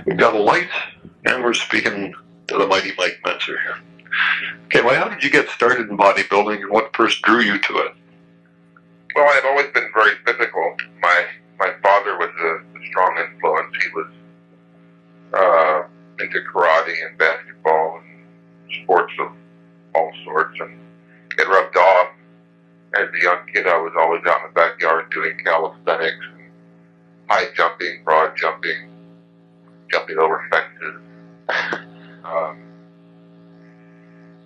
We've got a light, and we're speaking to the mighty Mike Mentzer here. Okay, well, how did you get started in bodybuilding, and what first drew you to it? Well, I've always been very physical. My father was a strong influence. He was into karate and basketball and sports of all sorts, and it rubbed off. As a young kid, I was always out in the backyard doing calisthenics, and high jumping, broad jumping, jumping over fences.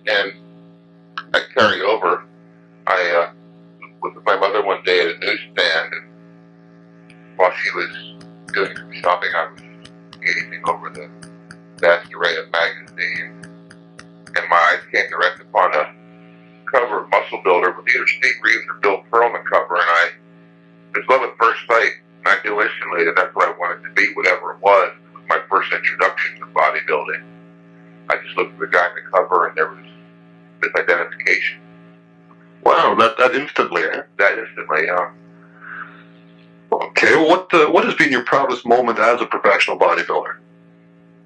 And I carry over. I was with my mother one day at a newsstand, and while she was doing some shopping, I was gazing over the vast array of magazines, and my eyes came to rest upon a cover of Muscle Builder with either Steve Reeves or Bill Pearl on the cover, and it was love at first sight, and I knew instantly that that's what I wanted to be, whatever it was. It was my first introduction to bodybuilding. I just looked at the guy on the cover, and there was this identification. Wow, that instantly, eh? That instantly, yeah. Okay, what has been your proudest moment as a professional bodybuilder?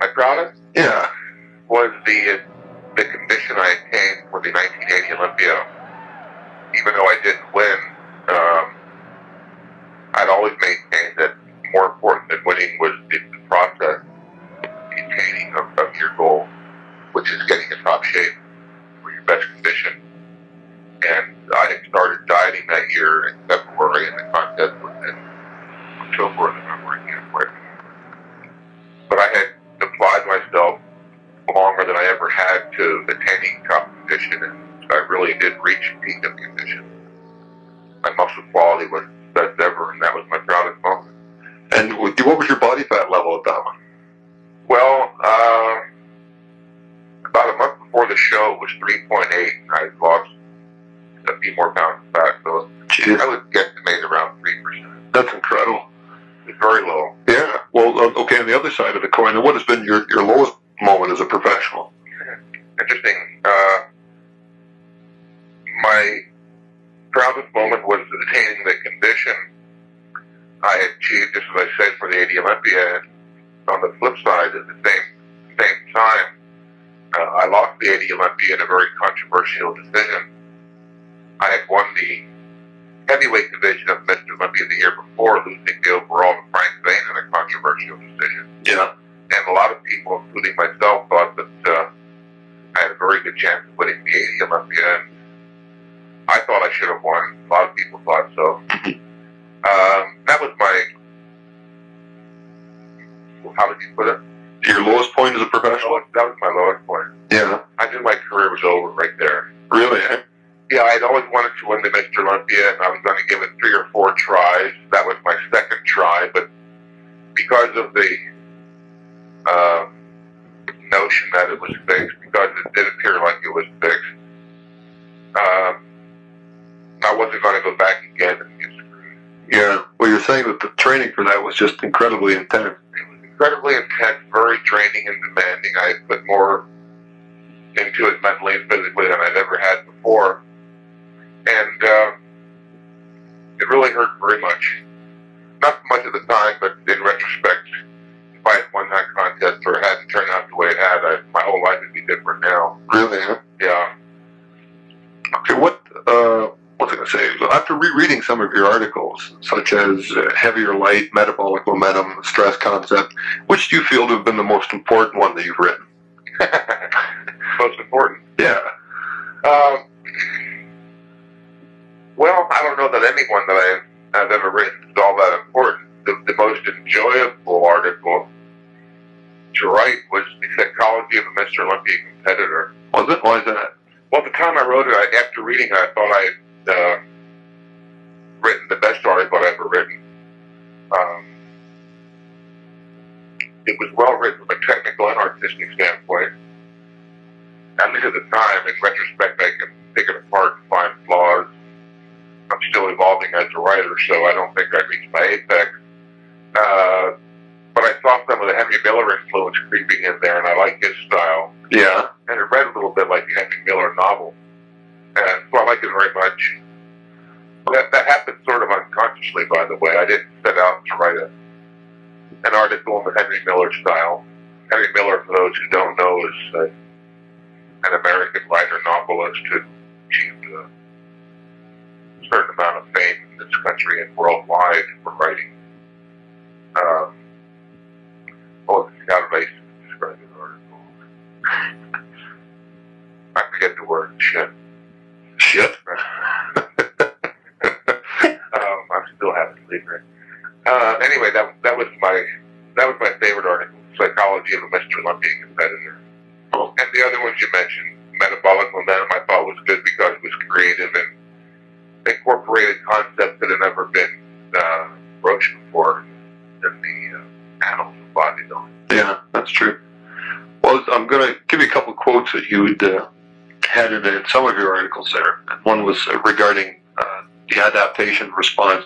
My proudest? Yeah. Was the condition I attained for the 1980 Olympia. Even though I didn't win, I'd always maintained that more important than winning was the process, the attaining of your goal, which is getting in top shape for your best condition. And I had started dieting that year in February, and the contest was in October or November, I can't quite remember. But I had applied myself longer than I ever had to attaining top condition, and I really did reach peak of condition. My muscle quality was the best ever, and that was my proudest moment. And what was your body fat level at that one? Well, about a month before the show, it was 3.8, and I lost a few more pounds of fat, so I would guesstimate around 3%. That's incredible. It's very low. Yeah. Well, okay, on the other side of the coin, what has been your lowest moment as a professional? Interesting. My proudest moment was attaining the condition I had achieved, just as I said, for the 80 Olympia. And on the flip side, at the same time, I lost the 80 Olympia in a very controversial decision. I had won the heavyweight division of Mr. Olympia the year before, losing the overall to Frank Zane in a controversial decision. Yeah. And a lot of people, including myself, thought that I had a very good chance of winning the 80 Olympia, and I thought I should have won. A lot of people thought so. That was my, how did you put it? Your lowest point as a professional? That was my lowest point. Yeah. I knew my career was over right there. Really, eh? Yeah, I'd always wanted to win the Mr. Olympia, and I was going to give it 3 or 4 tries. That was my second try, but because of the notion that it was fixed, because it did appear like it was fixed, I wasn't going to go back again and get screwed. Yeah. Well, you're saying that the training for that was just incredibly intense. It was incredibly intense, very draining and demanding. I had put more into it mentally and physically than I'd ever had before. And it really hurt very much. Not so much at the time, but in retrospect, if I had won that contest or it hadn't turned out the way it had, my whole life would be different now. Really, huh? Yeah. Okay, what's I going to say? After rereading some of your articles, such as Heavy or Light, Metabolic Momentum, Stress Concept, which do you feel to have been the most important one that you've written? Most important? Yeah. Well, I don't know that any one that I've ever written is all that important. The most enjoyable article to write was The Psychology of a Mr. Olympia Competitor. Was it? Why is that? Well, at the time I wrote it, after reading it, I thought I had written the best article I've ever written. It was well written from a technical and artistic standpoint. And least at the time, in retrospect, I can pick it apart and find flaws. I'm still evolving as a writer, so I don't think I reached my apex. But I saw some of the Henry Miller influence creeping in there, and I like his style. Yeah. And it read a little bit like the Henry Miller novel. And so I like it very much. That happened sort of unconsciously, by the way. I didn't set out to write an article in the Henry Miller style. Henry Miller, for those who don't know, is an American writer novelist who achieved a certain amount of fame in this country and worldwide for writing. Calculations to describe his article. I forget the word shit. Shit? I'm still having to leave it. Anyway, that was my favorite article, Psychology of a Mr. Olympian Competitor. Oh. And the other ones you mentioned, Metabolic Momentum, I thought was good because it was creative and incorporated concepts that had never been broached before in the annals of bodybuilding. Yeah, that's true. Well, I'm going to give you a couple of quotes that you'd had in some of your articles there. And one was regarding the adaptation response,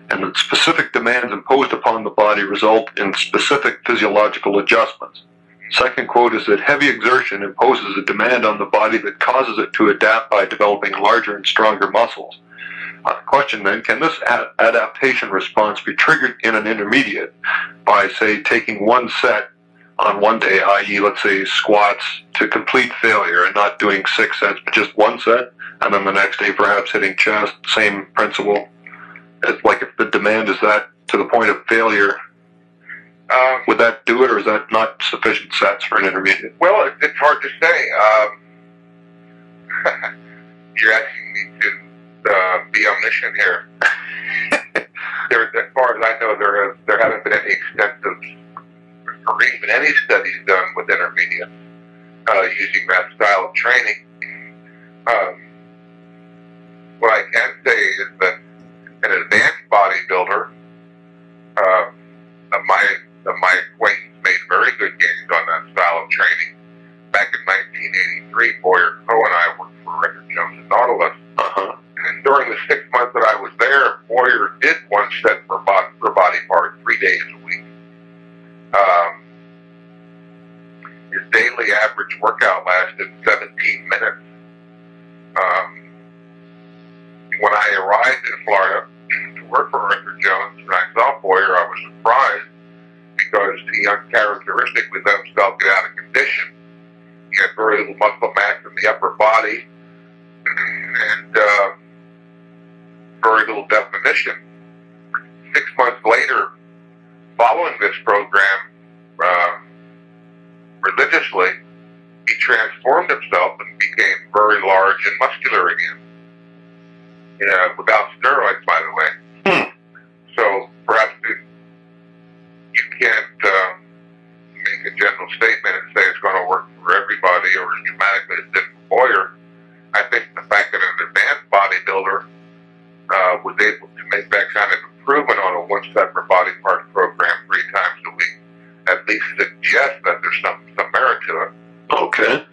and that specific demands imposed upon the body result in specific physiological adjustments. Second quote is that heavy exertion imposes a demand on the body that causes it to adapt by developing larger and stronger muscles. Question then, can this adaptation response be triggered in an intermediate by, say, taking one set on one day, i.e., let's say squats to complete failure and not doing 6 sets, but just one set, and then the next day perhaps hitting chest, same principle? It's like if the demand is that to the point of failure, would that do it, or is that not sufficient sets for an intermediate? Well, it's hard to say. You're asking me to be omniscient here. As far as I know, there haven't been any extensive or even any studies done with intermediates using that style of training. What I can say is that an advanced bodybuilder of my acquaintance made very good gains on that style of training. Back in 1983, Boyer Coe and I worked for Richard Jones and Nautilus. And during the 6 months that I was there, Boyer did one set per body part 3 days a week. His daily average workout lasted 17 minutes. When I arrived in Florida to work for Richard Jones, and I saw Boyer, I was surprised because he uncharacteristically let himself get out of condition. He had very little muscle mass in the upper body and very little definition. 6 months later, following this program religiously, he transformed himself and became very large and muscular again. Without steroids, by the way. So perhaps you can't make a general statement and say it's going to work for everybody or as dramatically as it did for Boyer. I think the fact that an advanced bodybuilder was able to make that kind of improvement on a one-set per body part program 3 times a week at least suggests that there's some merit to it. Okay.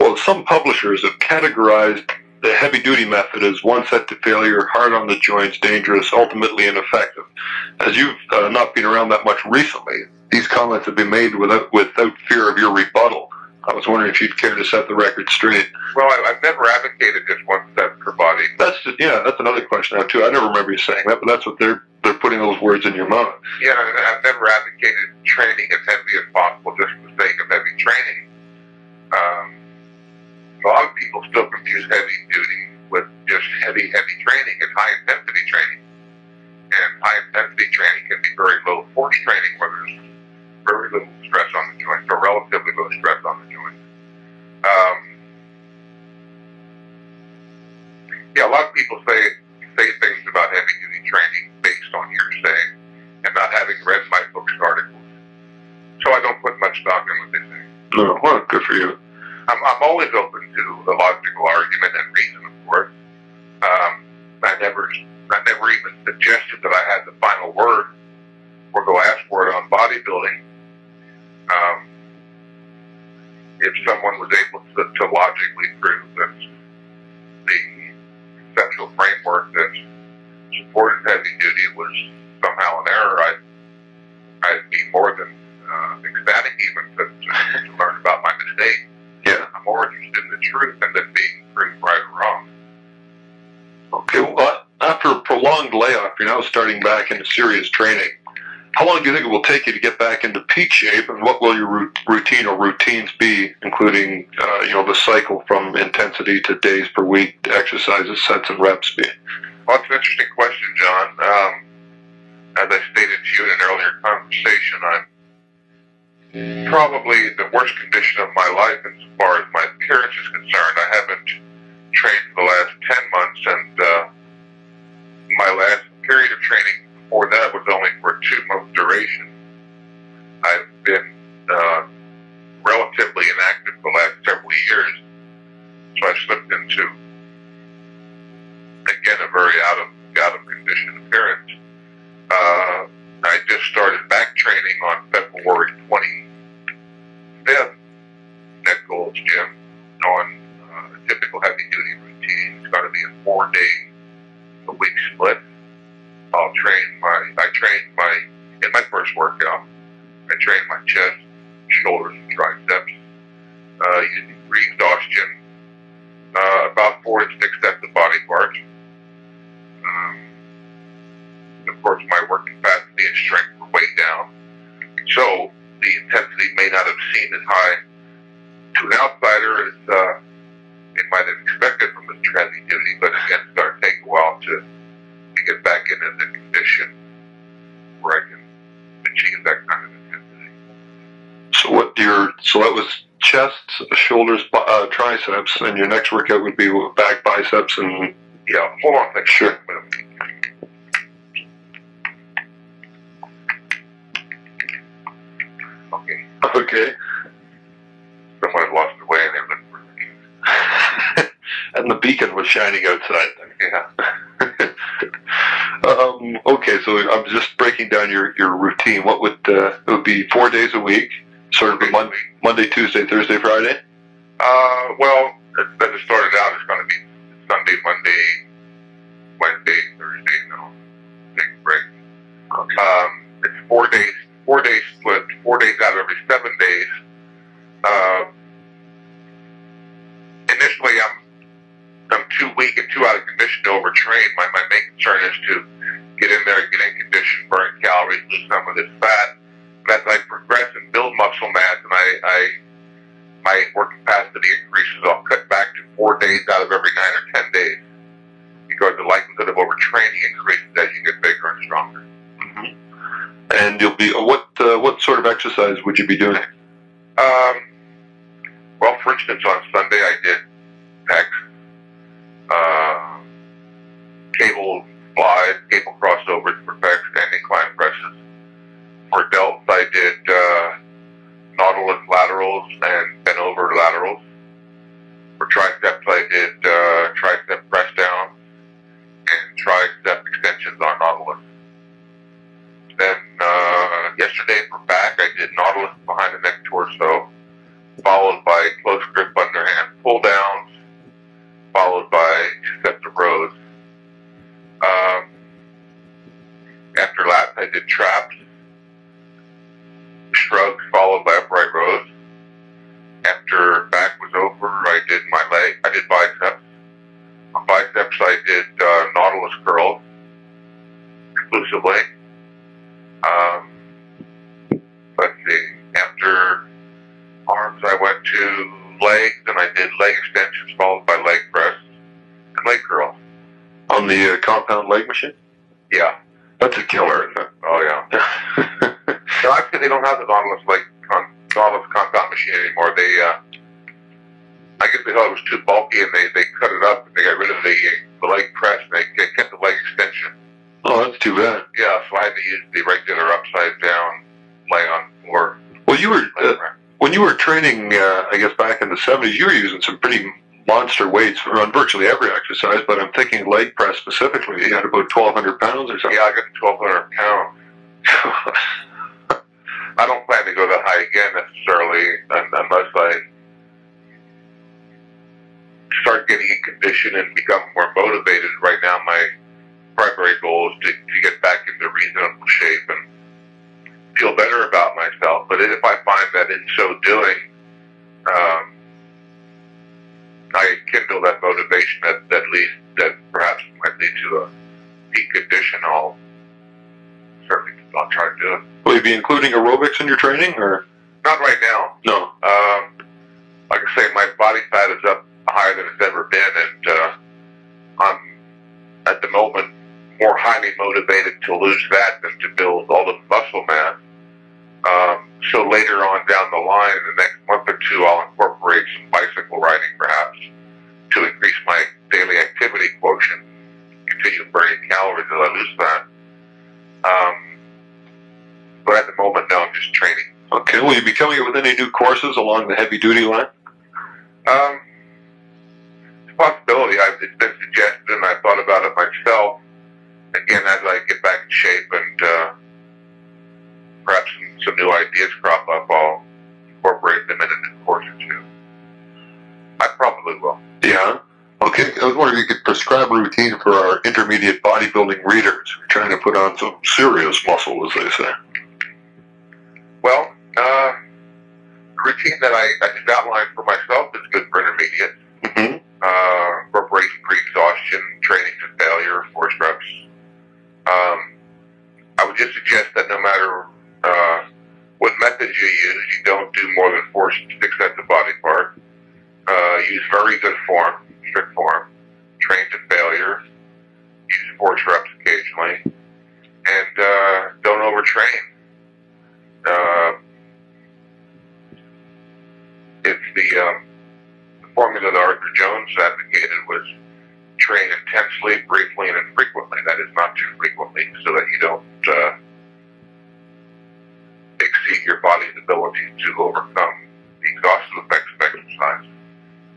Well, some publishers have categorized the heavy-duty method as one set to failure, hard on the joints, dangerous, ultimately ineffective. As you've not been around that much recently, these comments have been made without fear of your rebuttal. I was wondering if you'd care to set the record straight. Well, I've never advocated just one set per body. That's another question now too. I never remember you saying that, but that's what they're putting those words in your mouth. Yeah, I've never advocated training as heavy as possible just for the sake of heavy training. A lot of people still confuse heavy duty with just heavy training and high intensity training. And high intensity training can be very low force training where there's very little stress on the joints or relatively low stress on the joints. A lot of people say things about heavy duty training based on hearsay and not having read my book's articles. So I don't put much stock in what they say. No, well, good for you. I'm always open to the logical argument and reason, of course. I never even suggested that I had the final word or go ask for it on bodybuilding. If someone was able to logically prove that the conceptual framework that supported heavy duty was somehow an error, I'd be more than ecstatic even to learn about my mistake. Yeah. I'm more interested in the truth than being proved right or wrong. Okay, well, after a prolonged layoff, you're now starting back into serious training. How long do you think it will take you to get back into peak shape, and what will your routine or routines be, including, the cycle from intensity to days per week to exercises, sets, and reps be? Well, that's an interesting question, John. As I stated to you in an earlier conversation, I'm probably in the worst condition of my life insofar as my appearance is concerned. I haven't trained for the last 10 months, and my last period of training before that was only for a 2-month duration. I've been relatively inactive for the last several years, so I slipped into, again, a very out of condition appearance. I just started back training on February 25th at Gold's Gym on a typical heavy-duty routine. It's going to be a 4-day-a-week split. In my first workout, I trained my chest, shoulders, and triceps using free exhaustion, about 4 to 6 sets of body parts. Of course, my work capacity and strength were way down, so the intensity may not have seemed as high to an outsider as they might have expected from this heavy duty, but again, it's going to take a while to get back into the condition where I can achieve that kind of intensity. So that was chest, shoulders, triceps, and your next workout would be back, biceps, and... Yeah, hold on a second. Sure. Okay. Someone had lost their way and they're looking for me. And the beacon was shining outside. Yeah. Okay, so I'm just breaking down your routine. What would it would be 4 days a week, sort of a Monday, Tuesday, Thursday, Friday? Well, as it started out, it's going to be Sunday, Monday, Wednesday, Thursday. No, take a break. Okay. It's 4 days split, 4 days out of every 7 days. Initially, I'm too weak and too out of condition to overtrain. My main concern is to get in there, get in condition, burn calories, lose some of this fat. But as I progress and build muscle mass, and my work capacity increases, I'll cut back to 4 days out of every 9 or 10 days, because the likelihood of overtraining increases as you get bigger and stronger. Mm-hmm. And you'll be what sort of exercise would you be doing? Well, for instance, on Sunday I did pecs, cable crossovers for pecs, and incline presses. For delts, I did Nautilus laterals and bent over laterals. For triceps, I did tricep press downs and tricep extensions on Nautilus. Then yesterday for back, I did Nautilus behind the neck torso, followed by close grip underhand pull downs, followed by 2 sets of rows. After laps, I did traps, shrugs, followed by upright rows. After back was over, I did biceps. On biceps, I did Nautilus curls exclusively. Let's see. After arms, I went to legs, and I did leg extensions, followed by leg press and leg curls. On the compound leg machine? Yeah. That's a killer, isn't it? Oh, yeah. No, actually, they don't have the Nautilus compound machine anymore. I guess they thought it was too bulky, and they cut it up, and they got rid of the leg press, and they kept the leg extension. Oh, that's too bad. Yeah, so I had to use the regular upside down, lay on floor. Well, you were when you were training, I guess back in the 70s, you were using some pretty monster weights on virtually every exercise, but I'm thinking leg press specifically. You had about 1,200 pounds or something. Yeah, I got 1,200 pounds. I don't plan to go that high again necessarily, unless start getting in condition and become more motivated. Right now, my primary goal is to get back into reasonable shape and feel better about myself. But if I find that in so doing, I kindle that motivation that perhaps might lead to a peak condition, I'll try to do it. Will you be including aerobics in your training, or? Not right now. No. Like I say, my body fat is up higher than it's ever been, and I'm, at the moment, more highly motivated to lose that than to build all the muscle mass. So later on down the line, in the next month or two, I'll incorporate some bicycle riding, perhaps, to increase my daily activity quotient, continue burning calories as I lose that. But at the moment, no, I'm just training. Okay. Will you be coming up with any new courses along the heavy-duty line? It's a possibility. It's been suggested, and I thought about it myself. Again, as I get back in shape and perhaps some new ideas crop up, I'll incorporate them in a new course or two. I probably will. Yeah. Okay. I was wondering if you could prescribe a routine for our intermediate bodybuilding readers. We're trying to put on some serious muscle, as they say. Well, the routine that I just outlined for myself is good for intermediate. Mm-hmm. Incorporating pre-exhaustion, training to failure, force reps. I would just suggest that no matter what methods you use, you don't do more than 4 to 6 sets of body part. Use very good form, strict form, train to failure, use force reps occasionally, and don't overtrain. If the formula that Arthur Jones advocated was train intensely, briefly, and infrequently. That is, not too frequently, so that you don't exceed your body's ability to overcome the exhaustive effects of exercise,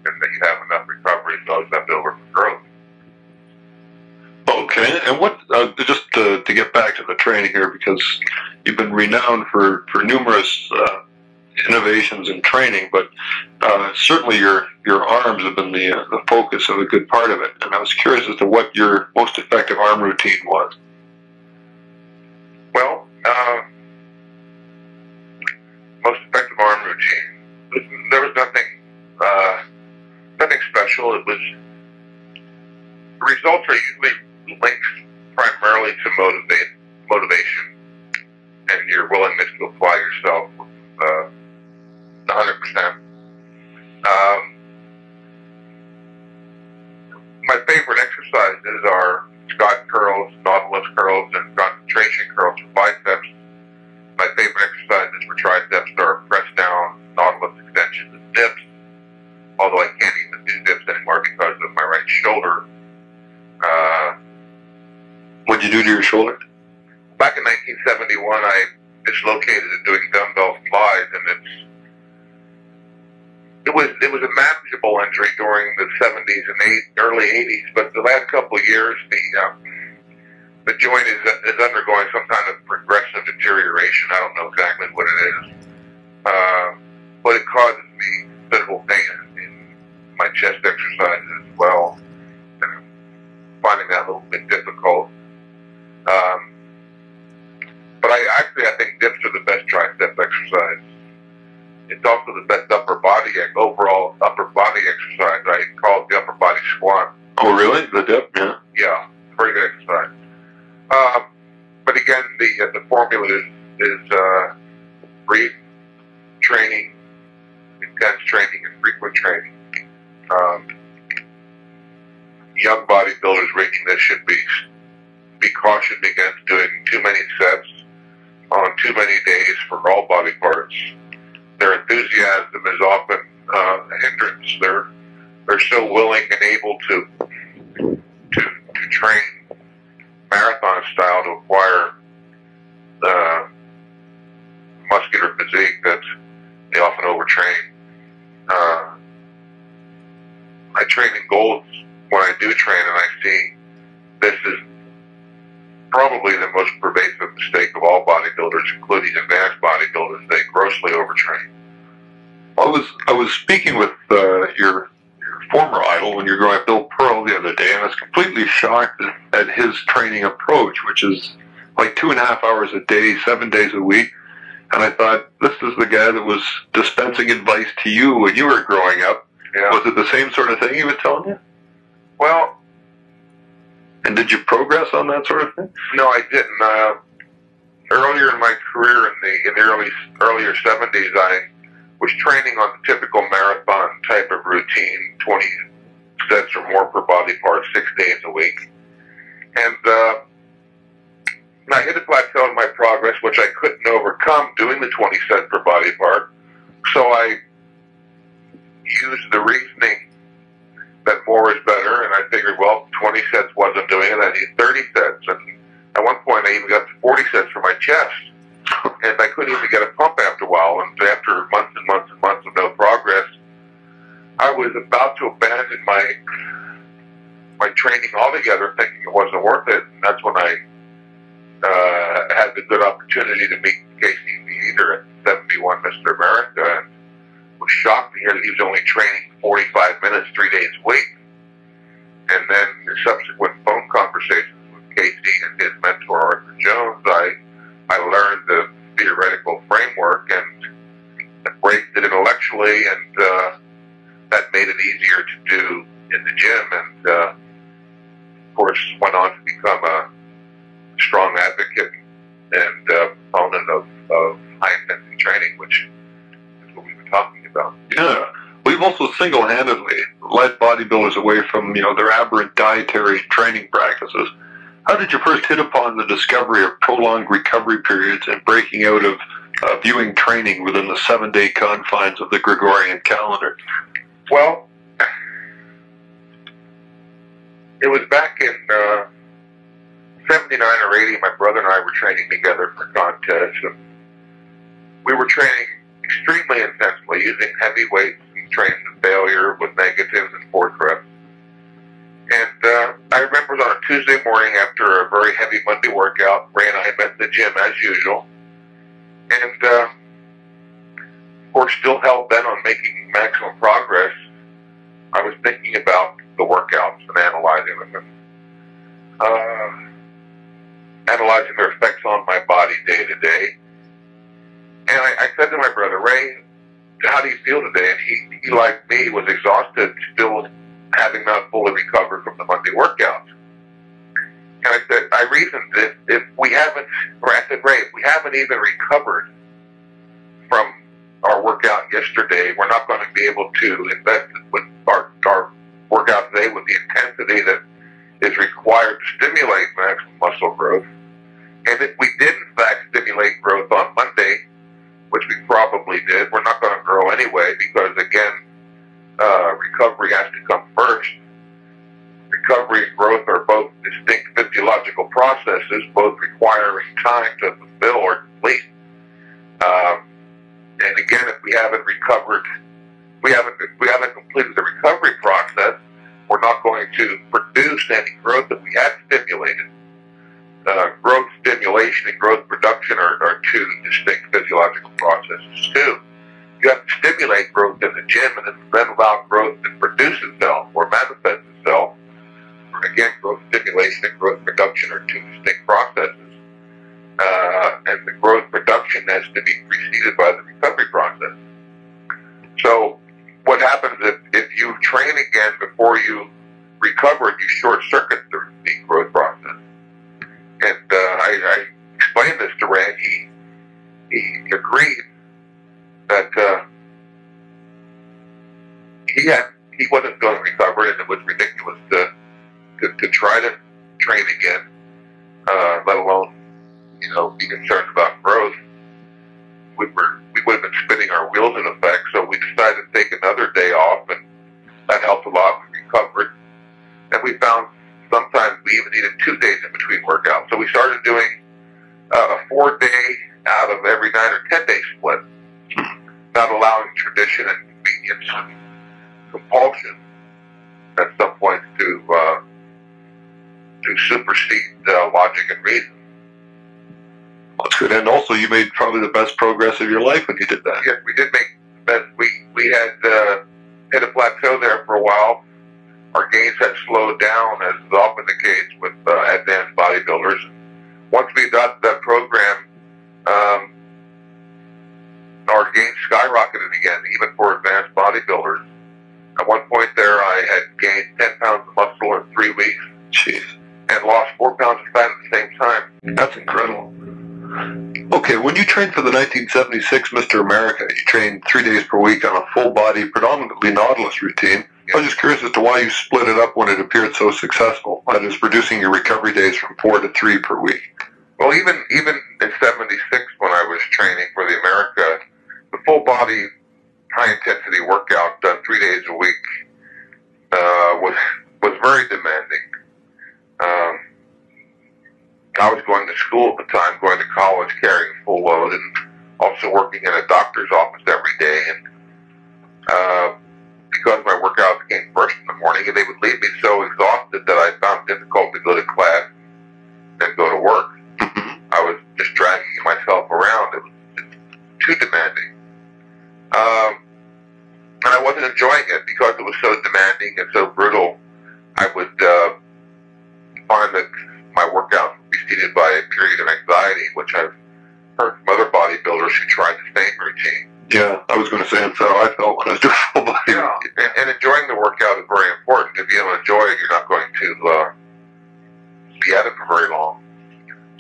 and that you have enough recovery so it's left over for growth. Okay, and what, just to get back to the training here, because you've been renowned for numerous innovations in training, but certainly your arms have been the focus of a good part of it. And I was curious as to what your most effective arm routine was. Well, most effective arm routine. There was nothing special. It was, the results are usually linked primarily to motivation and your willingness to apply yourself 100%. My favorite exercises are Scott curls, Nautilus curls, and concentration curls for biceps. My favorite exercises for triceps are press down, Nautilus extensions, and dips. Although I can't even do dips anymore because of my right shoulder. What'd you do to your shoulder? Back in 1971, I dislocated it doing dumbbell flies, and it was a manageable injury during the 70s and early 80s, but the last couple of years, the joint is undergoing some kind of progressive deterioration. I don't know exactly what it is, but it causes me considerable pain in my chest exercises as well, and I'm finding that a little bit difficult. But I think dips are the best tricep exercise. It's also the best overall upper body exercise. I call it the upper body squat. Oh, really? The dip? Yeah. Yeah, very good exercise. But again, the formula is brief training, intense training, and frequent training. Young bodybuilders reading this should be cautioned against doing too many sets on too many days for all body parts. Their enthusiasm is often a hindrance. They're so willing and able to train marathon style to acquire muscular physique that they often overtrain. I train in goals when I do train, and I see this is probably the most pervasive mistake of all bodybuilders, including advanced bodybuilders. They grossly overtrain. I was speaking with your former idol, article when you're growing up, Bill Pearl, the other day, and I was completely shocked at his training approach, which is like 2.5 hours a day, 7 days a week. And I thought, this is the guy that was dispensing advice to you when you were growing up. Yeah. Was it the same sort of thing he was telling you? Well, and did you progress on that sort of thing? no, I didn't. Earlier in my career, in the earlier 70s, I was training on the typical marathon type of routine, 20 sets or more per body part, 6 days a week. And I hit a plateau in my progress, which I couldn't overcome doing the 20 sets per body part. So I used the reasoning that more is better, and I figured, well, 20 sets wasn't doing it, I need 30 sets. And at one point, I even got to 40 sets for my chest, and I couldn't even get a pump after a while. And after months and months and months of no progress, I was about to abandon my training altogether, thinking it wasn't worth it. And that's when I had the good opportunity to meet Casey Theater at 71 Mr. America, and was shocked to hear that he was only training 45 minutes, 3 days a week. And then the subsequent phone conversations with Casey and his mentor, Arthur Jones, I learned the theoretical framework and embraced it intellectually, and that made it easier to do in the gym, and of course went on to become a strong advocate and proponent of high-intensity training, which is what we've been talking about. Yeah. We've also single-handedly led bodybuilders away from, their aberrant dietary training practices. How did you first hit upon the discovery of prolonged recovery periods and breaking out of viewing training within the 7-day confines of the Gregorian calendar? Well, it was back in 79 or 80, my brother and I were training together for contests, and we were training extremely intensely, using heavy weights and training to failure with negatives and force reps. And I remember it was on a Tuesday morning after a very heavy Monday workout. Ray and I met in the gym as usual. And, of course, still hell bent on making maximum progress. I was thinking about the workouts and analyzing them, and analyzing their effects on my body day to day. And I said to my brother, Ray, how do you feel today? And he like me, was exhausted, still having not fully recovered from the Monday workouts. And I said, I reasoned that if we haven't, or I said, Ray, if we haven't even recovered from our workout yesterday, we're not going to be able to invest with our workout today with the intensity that is required to stimulate maximum muscle growth. And if we did, in fact, stimulate growth on Monday, which we probably did, we're not going to grow anyway, because, again, recovery has to come first. Recovery and growth are both distinct physiological processes, both requiring time to fulfill or complete. And again, if we haven't recovered, we haven't completed the recovery process, we're not going to produce any growth that we had stimulated. Growth stimulation and growth production are two distinct physiological processes too. You have to stimulate growth in the gym and then allow growth to produce itself or manifest itself. Again, growth stimulation and growth production are two distinct processes. And the growth production has to be preceded by the recovery process. So what happens if you train again before you recover, you short-circuit the growth process. And I explained this to Ray, and he agreed that he wasn't going to recover, and it was ridiculous to try to train again, let alone be concerned about growth. We would have been spinning our wheels in effect, so we decided to take another day off, and that helped a lot. We recovered, and we found sometimes we even needed 2 days in between workouts. So we started doing a 4-day out of every 9 or 10-day split, not allowing tradition and convenience and compulsion at some point to supersede logic and reason. That's good. And also, you made probably the best progress of your life when you did that. Yes, we did make the best. We had hit a plateau there for a while. our gains had slowed down, as is often the case with advanced bodybuilders. Once we got that program, our gains skyrocketed again, even for advanced bodybuilders. At one point there, I had gained 10 pounds of muscle in 3 weeks. Jeez. And lost 4 pounds of fat at the same time. That's incredible. Okay, when you trained for the 1976 Mr. America, you trained 3 days per week on a full-body, predominantly Nautilus routine. Yeah. I was just curious as to why you split it up when it appeared so successful, that is, reducing your recovery days from 4 to 3 per week. Well, even in 76, when I was training for the America, the full-body, high-intensity workout done 3 days a week was very demanding. I was going to school at the time, going to college, carrying full load, and also working in a doctor's office every day. And because my workouts came first in the morning, and they would leave me so exhausted that I found it difficult to go to class and go to work. I was just dragging myself around. It was too demanding. And I wasn't enjoying it because it was so demanding and so brutal. I would find that my workouts were preceded by a period of anxiety, which I've heard from other bodybuilders who tried the same routine. Yeah, I was going to say, and so I felt when I was doing full body. Yeah, and enjoying the workout is very important. If you don't enjoy it, you're not going to be at it for very long.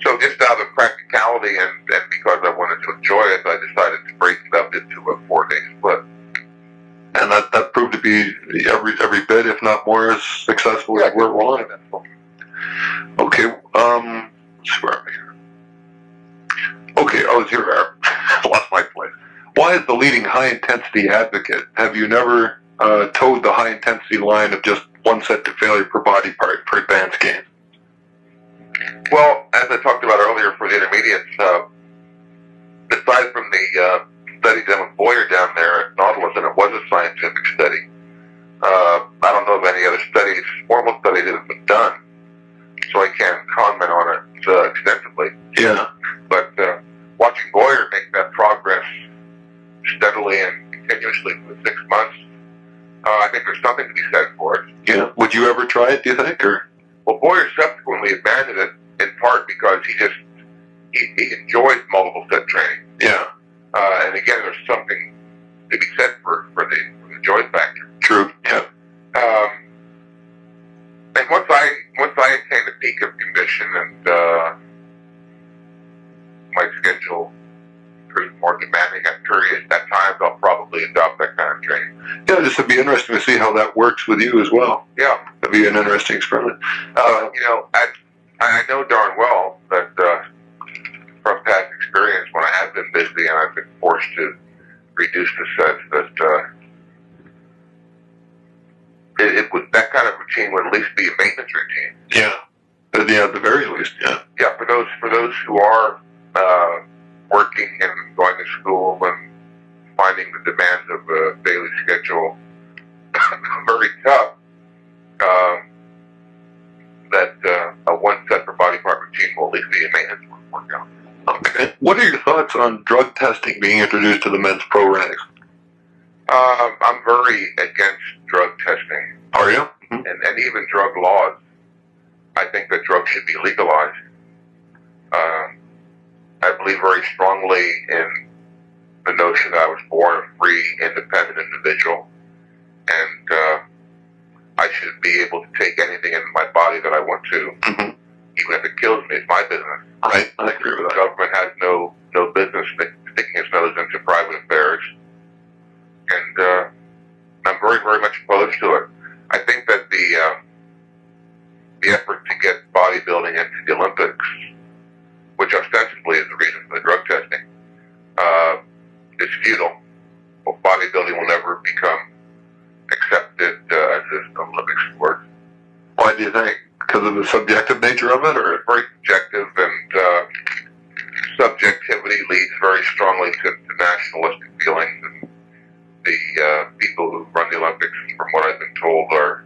So just out of practicality and because I wanted to enjoy it, I decided to break it up into a 4-day split. And that proved to be every bit, if not more, as successful as we're on. Okay, let's see where am I here? Okay, I was here. I lost my place. Why is the leading high-intensity advocate? Have you never towed the high-intensity line of just one set to failure per body part for advanced gains? Well, as I talked about earlier for the intermediates, aside from the study done with Boyer down there at Nautilus, and it was a scientific study, I don't know of any other studies, formal studies that have been done, so I can't comment on it extensively. Yeah. But watching Boyer make that progress steadily and continuously for 6 months, I think there's something to be said for it. Yeah. Would you ever try it, do you think? Or? Well, Boyer subsequently abandoned it in part because he enjoyed multiple set training. Yeah. And again, there's something to be said for the joy factor. True. Yeah. And once I attained a peak of condition and my schedule proved more demanding at times, I'll probably adopt that kind of training. Yeah, this would be interesting to see how that works with you as well. Yeah. That'd be an interesting experiment. I know darn well that from past experience, when I have been busy and I've been forced to reduce the sets, that that kind of routine would at least be a maintenance routine. Yeah. Yeah, at the very least, yeah. Yeah, for those who are working and going to school and finding the demands of a daily schedule very tough, that a one set per body part routine will at least be a maintenance workout. Okay. What are your thoughts on drug testing being introduced to the men's pro ranks? I'm very against drug testing. Are you? Mm-hmm. And even drug laws. I think that drugs should be legalized. I believe very strongly in the notion that I was born a free, independent individual, and I should be able to take anything in my body that I want to, mm-hmm. even if it kills me. It's my business. Right, I agree with that. The government has no business sticking its nose into private affairs, and I'm very, very much opposed to it. I think that the effort to get bodybuilding into the Olympics, which ostensibly is the reason for the drug testing, is futile. Well, bodybuilding will never become accepted as an Olympic sport. Why do you think? Because of the subjective nature of it, or? It's very subjective, and subjectivity leads very strongly to nationalistic feelings. And the people who run the Olympics, from what I've been told, are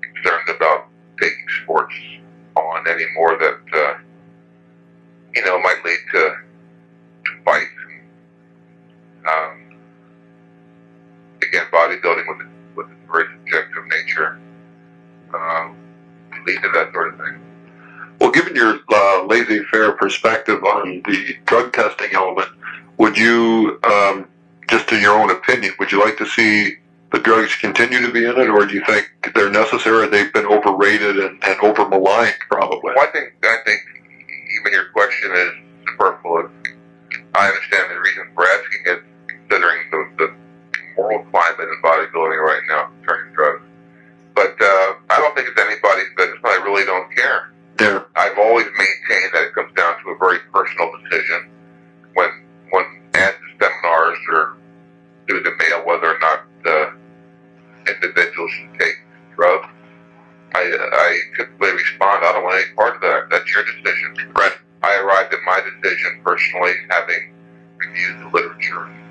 concerned about taking sports on any more that might lead to fights. Again, bodybuilding with a very subjective nature. lead to that sort of thing. Well, given your laissez-faire perspective on the drug testing element, would you, just in your own opinion, would you like to see the drugs continue to be in it, or do you think they're necessary? They've been overrated and over-maligned, probably. Well, I think even your question is superfluous. I understand the reason for asking it, considering the moral climate in bodybuilding right now concerning drugs. But I don't think it's anybody's business. I really don't care. Yeah. I've always maintained that it comes down to a very personal decision. When one adds to seminars or through the mail whether or not individuals should take drugs, I typically respond, I don't want any part of that. That's your decision. Right. I arrived at my decision personally, having reviewed the literature and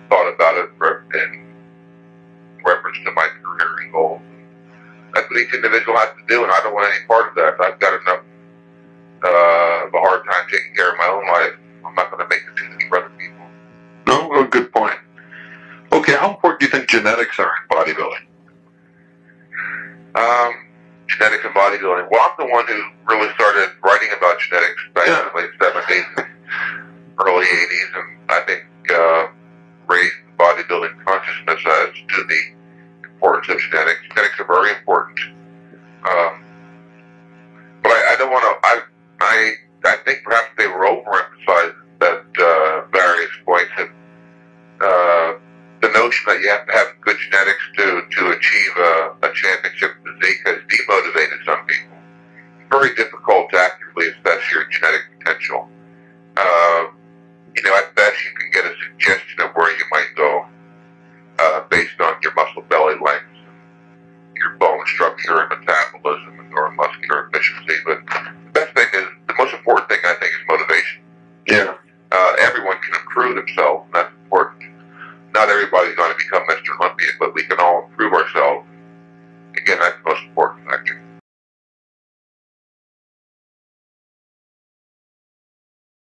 thought about it in reference to my career and goals. That's what each individual has to do, and I don't want any part of that. I've got enough of a hard time taking care of my own life. I'm not going to make decisions for other people. No, well, good point. Okay, how important do you think genetics are in bodybuilding? Genetics and bodybuilding. Well, I'm the one who really started writing about genetics back in the late 70s, early 80s, and I think raised the bodybuilding consciousness as to the importance of genetics. Genetics are very important. But I don't want to, I think perhaps they were overemphasized at various points. And the notion that you have to have good genetics to achieve a championship physique has demotivated some people. It's very difficult to accurately assess your genetic potential. At best you can get a suggestion of where you might go based on your muscle belly length, your bone structure and metabolism and neuromuscular efficiency. But the best thing is, the most important thing I think is motivation. Yeah. Everyone can improve themselves, and that's important. Not everybody's going to